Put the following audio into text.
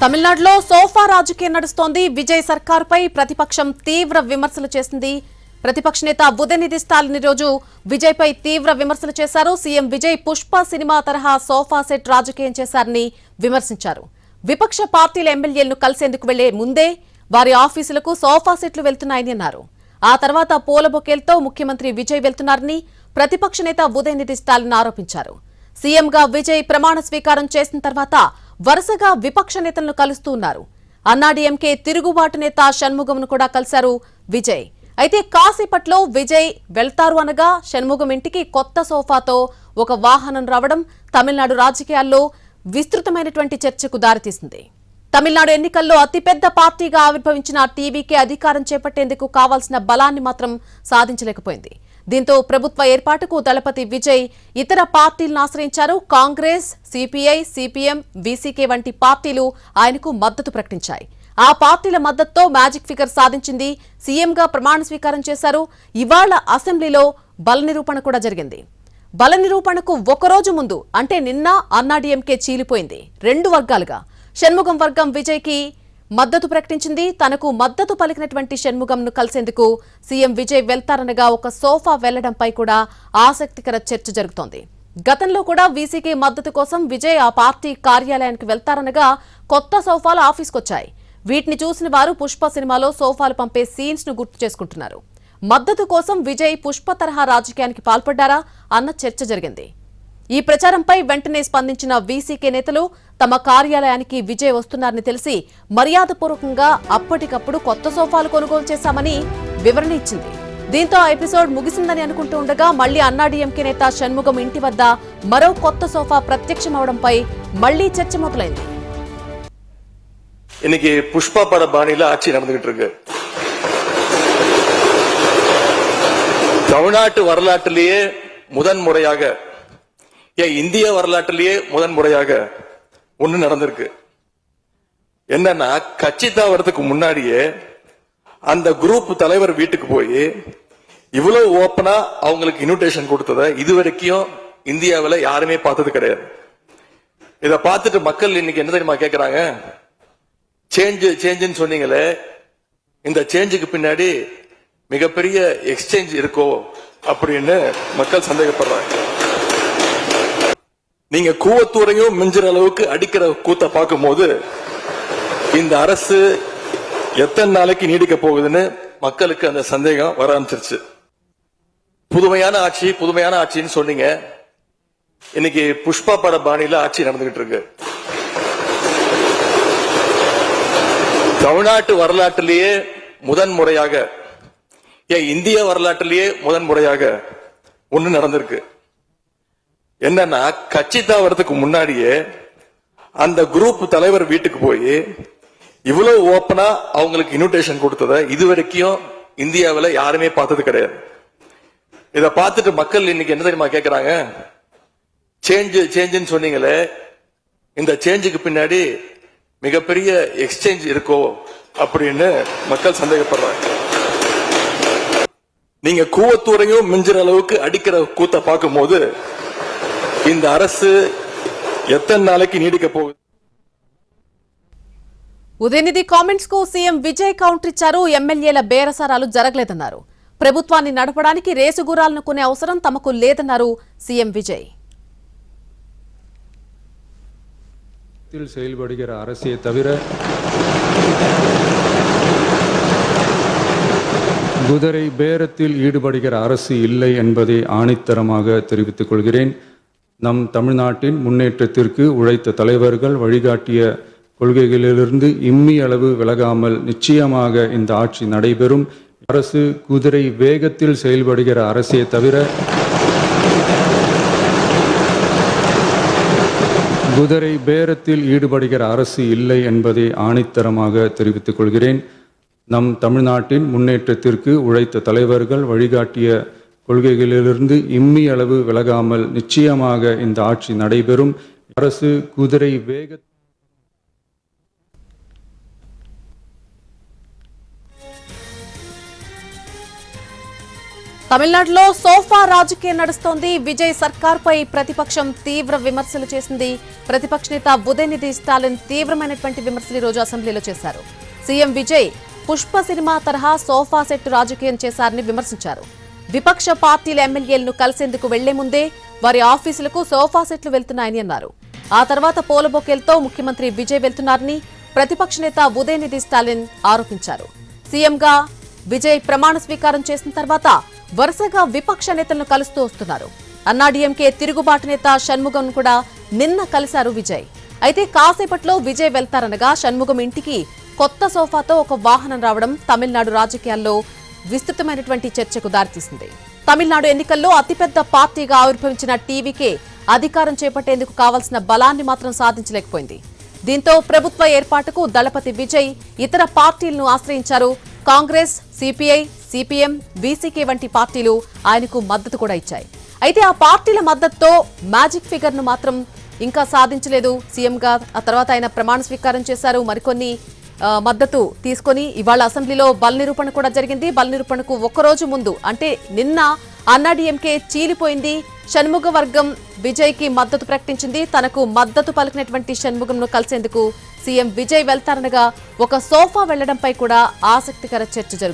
తమిళనాడులో సోఫా రాజకీయం నడుస్తోంది. విజయ్ సర్కార్పై ప్రతిపక్షం తీవ్ర విమర్శలు చేసింది. ప్రతిపక్ష నేత ఉదయనిధి స్టాలిన్ రోజు విజయ్పై తీవ్ర విమర్శలు చేశారు. సీఎం విజయ్ పుష్ప సినిమా తరహా సోఫా సెట్ రాజకీయం చేశారని విమర్శించారు. విపక్ష పార్టీల ఎమ్మెల్యేలను కలిసేందుకు వెళ్లే ముందే వారి ఆఫీసులకు సోఫా సెట్లు వెళ్తున్నాయని అన్నారు. ఆ తర్వాత పూల బొకేలతో ముఖ్యమంత్రి విజయ్ వెళ్తున్నారని ప్రతిపక్ష నేత ఉదయనిధి స్టాలిన్ ఆరోపించారు. సీఎంగా విజయ్ ప్రమాణ స్వీకారం చేసిన తర్వాత వరుసగా విపక్ష నేతలను కలుస్తూ ఉన్నారు. అన్నాడీఎంకే తిరుగుబాటు నేత షణ్ముగంను కూడా కలిశారు విజయ్. అయితే కాసేపట్లో విజయ్ వెళ్తారు అనగా షణ్ముగం ఇంటికి కొత్త సోఫాతో ఒక వాహనం రావడం తమిళనాడు రాజకీయాల్లో విస్తృతమైనటువంటి చర్చకు దారితీసింది. తమిళనాడు ఎన్నికల్లో అతిపెద్ద పార్టీగా ఆవిర్భవించిన టీవీకే అధికారం చేపట్టేందుకు కావాల్సిన బలాన్ని మాత్రం సాధించలేకపోయింది. దీంతో ప్రభుత్వ ఏర్పాటుకు దళపతి విజయ్ ఇతర పార్టీలను ఆశ్రయించారు. కాంగ్రెస్, సిపిఐ, సిపిఎం, వీసీకే వంటి పార్టీలు ఆయనకు మద్దతు ప్రకటించాయి. ఆ పార్టీల మద్దతుతో మ్యాజిక్ ఫిగర్ సాధించింది. సీఎంగా ప్రమాణ స్వీకారం చేశారు. ఇవాళ అసెంబ్లీలో బల నిరూపణ కూడా జరిగింది. బల నిరూపణకు ఒకరోజు ముందు అంటే నిన్న అన్నాడీఎంకే చీలిపోయింది. రెండు వర్గాలుగా షణ్ముగం వర్గం విజయ్కి మద్దతు ప్రకటించింది. తనకు మద్దతు పలికినటువంటి షణ్ముగంను కలిసేందుకు సీఎం విజయ్ వెళ్తారనగా ఒక సోఫా వెళ్లడంపై కూడా ఆసక్తికర చర్చ జరుగుతోంది. గతంలో కూడా వీసీకి మద్దతు కోసం విజయ్ ఆ పార్టీ కార్యాలయానికి వెళ్తారనగా కొత్త సోఫాలు ఆఫీస్కొచ్చాయి. వీటిని చూసిన వారు పుష్ప సినిమాలో సోఫాలు పంపే సీన్స్ ను గుర్తు చేసుకుంటున్నారు. మద్దతు కోసం విజయ్ పుష్ప తరహా రాజకీయానికి పాల్పడ్డారా అన్న చర్చ జరిగింది. ఈ ప్రచారంపై వెంటనే స్పందించిన వీసీకే నేతలు తమ కార్యాలయానికి విజయ్ వస్తున్నారని తెలిసి మర్యాదపూర్వకంగా అప్పటికప్పుడు కొత్త సోఫాలు కొనుగోలు చేశామని వివరణ ఇచ్చింది. దీంతో ఆ ఎపిసోడ్ ముగిసిందని అనుకుంటూ ఉండగా మళ్లీ అన్నాడీఎంకే నేత షణ్ముగం ఇంటి వద్ద మరో కొత్త సోఫా ప్రత్యక్షమవడంపై మళ్లీ చర్చ మొదలైంది. இன்னைக்கு புஷ்பா பட பாணியில ஆட்சி நடந்துகிட்டு இருக்கு. தமிழ்நாட்டு வரலாற்றிலேயே முதன்முறையாக இந்திய வரலாற்றிலேயே முதன்முறையாக ஒண்ணு நடந்திருக்கு. என்னன்னா கட்சி தாவறதுக்கு முன்னாடியே அந்த குரூப் தலைவர் வீட்டுக்கு போய் இவ்வளவு ஓப்பனா அவங்களுக்கு இன்விடேஷன் கொடுத்தத இதுவரைக்கும் இந்தியாவில் யாருமே பார்த்தது கிடையாது. இத பார்த்துட்டு மக்கள் இன்னைக்கு என்ன தெரியுமா கேட்கிறாங்க? சேஞ்சுன்னு சொன்னீங்களே, இந்த சேஞ்சுக்கு பின்னாடி மிகப்பெரிய எக்ஸ்சேஞ்ச் இருக்கோ அப்படின்னு மக்கள் சந்தேகப்படுறாங்க. நீங்க கூவத்தூரையும் மிஞ்சுற அளவுக்கு அடிக்கிற கூத்த பார்க்கும் போது இந்த அரசு எத்தனை நாளைக்கு நீடிக்க போகுதுன்னு மக்களுக்கு அந்த சந்தேகம் வர ஆரம்பிச்சிருச்சு. புதுமையான ஆட்சின்னு சொன்னீங்க. இன்னைக்கு புஷ்பா பட பாணியில ஆட்சி நடந்துகிட்டு இருக்கு. தமிழ்நாட்டு வரலாற்றிலேயே முதன்முறையாக இந்திய வரலாற்றிலேயே முதன்முறையாக ஒண்ணு நடந்திருக்கு. என்னன்னா கட்சி தாவறதுக்கு முன்னாடியே அந்த குரூப் தலைவர் வீட்டுக்கு போய் இவ்வளவு ஓப்பனா அவங்களுக்கு இன்விடேஷன் கொடுத்தத இதுவரைக்கும் இந்தியாவில் யாருமே பார்த்தது கிடையாது. இத பார்த்துட்டு மக்கள் இன்னைக்கு என்ன தெரியுமா கேட்கிறாங்க? சேஞ்சுன்னு சொன்னீங்களே, இந்த சேஞ்சுக்கு பின்னாடி மிகப்பெரிய எக்ஸ்சேஞ்ச் இருக்கோ அப்படின்னு மக்கள் சந்தேகப்படுறாங்க. நீங்க கூவத்தூரையும் மிஞ்சுற அளவுக்கு அடிக்கிற கூத்த பார்க்கும் போது இந்த அரசு ఎత్తన నాளைకి నీడిక పోగుదు. ఉదయనిధి కామెంట్స్ కు సీఎం విజయ్ కౌంటర్ ఇచ్చారు. ఎమ్మెల్యేల బేరసారాలు జరగలేదన్నారు. ప్రభుత్వాన్ని నడపడానికి రేసుగుర్రాలను కొనే అవసరం తమకు లేదన్నారు సీఎం విజయ్. செயல்படுகிற அரசை தவிர குதிரை பேரத்தில் ஈடுபடுகிற அரசு இல்லை என்பதை ஆணித்தரமாக தெரிவித்துக் கொள்கிறேன். நம் தமிழ்நாட்டின் முன்னேற்றத்திற்கு உழைத்த தலைவர்கள் வழிகாட்டிய கொள்கைகளிலிருந்து இம்மி அளவு விலகாமல் நிச்சயமாக இந்த ஆட்சி நடைபெறும். அரசு குதிரை வேகத்தில் செயல்படுகிற அரசை தவிர குதிரை பேரத்தில் ஈடுபடுகிற அரசு இல்லை என்பதை ஆணித்தரமாக தெரிவித்துக் கொள்கிறேன். நம் தமிழ்நாட்டின் முன்னேற்றத்திற்கு உழைத்த தலைவர்கள் வழிகாட்டிய கொள்கைகளிலிருந்து இம்மி அளவு விலகாமல் நிச்சயமாக இந்த ஆட்சி நடைபெறும். அரசு குதிரை வேக తమిళనాడులో సోఫా రాజకీయం నడుస్తోంది. విజయ్ సర్కార్పై ప్రతిపక్షం తీవ్ర విమర్శలు చేసింది. ప్రతిపక్ష నేత ఉదయనిధి స్టాలిన్ తీవ్రమైనటువంటి విమర్శలు ఈ రోజు అసెంబ్లీలో చేశారు. సీఎం విజయ్ పుష్ప సినిమా తరహా సోఫా సెట్ రాజకీయం చేశారని విమర్శించారు. విపక్ష పార్టీల ఎమ్మెల్యేలను కలిసేందుకు వెళ్లే ముందే వారి ఆఫీసులకు సోఫా సెట్లు వెళ్తున్నాయని అన్నారు. ఆ తర్వాత పూల బొకేలతో ముఖ్యమంత్రి విజయ్ వెళ్తున్నారని ప్రతిపక్ష నేత ఉదయనిధి స్టాలిన్ ఆరోపించారు. సీఎంగా విజయ్ ప్రమాణ స్వీకారం చేసిన తర్వాత వరుసగా విపక్ష నేతలను కలుస్తూ వస్తున్నారు. అన్నాడీఎంకే తిరుగుబాటు నేత షణ్ముగం కూడా నిన్న కలిశారు విజయ్. అయితే కాసేపట్లో విజయ్ వెళ్తారనగా షణ్ముగం ఇంటికి కొత్త సోఫాతో ఒక వాహనం రావడం తమిళనాడు రాజకీయాల్లో విస్తృతమైనటువంటి చర్చకు దారితీసింది. తమిళనాడు ఎన్నికల్లో అతిపెద్ద పార్టీగా ఆవిర్భవించిన టీవీకే అధికారం చేపట్టేందుకు కావాల్సిన బలాన్ని మాత్రం సాధించలేకపోయింది. దీంతో ప్రభుత్వ ఏర్పాటుకు దళపతి విజయ్ ఇతర పార్టీలను ఆశ్రయించారు. కాంగ్రెస్, సిపిఐ, సిపిఎం, వీసీకే వంటి పార్టీలు ఆయనకు మద్దతు కూడా ఇచ్చాయి. అయితే ఆ పార్టీల మద్దతుతో మ్యాజిక్ ఫిగర్ ను మాత్రం ఇంకా సాధించలేదు సీఎంగా. ఆ తర్వాత ఆయన ప్రమాణ స్వీకారం చేశారు. మరికొన్ని మద్దతు తీసుకొని ఇవాళ అసెంబ్లీలో బల నిరూపణ కూడా జరిగింది. బల నిరూపణకు ఒక్కరోజు ముందు అంటే నిన్న అన్నాడీఎంకే చీలిపోయింది. షణ్ముగ వర్గం విజయ్ కి మద్దతు ప్రకటించింది. తనకు మద్దతు పలికినటువంటి షణ్ముగంను కలిసేందుకు సీఎం విజయ్ వెళ్తారనగా ఒక సోఫా వెళ్లడంపై కూడా ఆసక్తికర చర్చ జరుగుతుంది.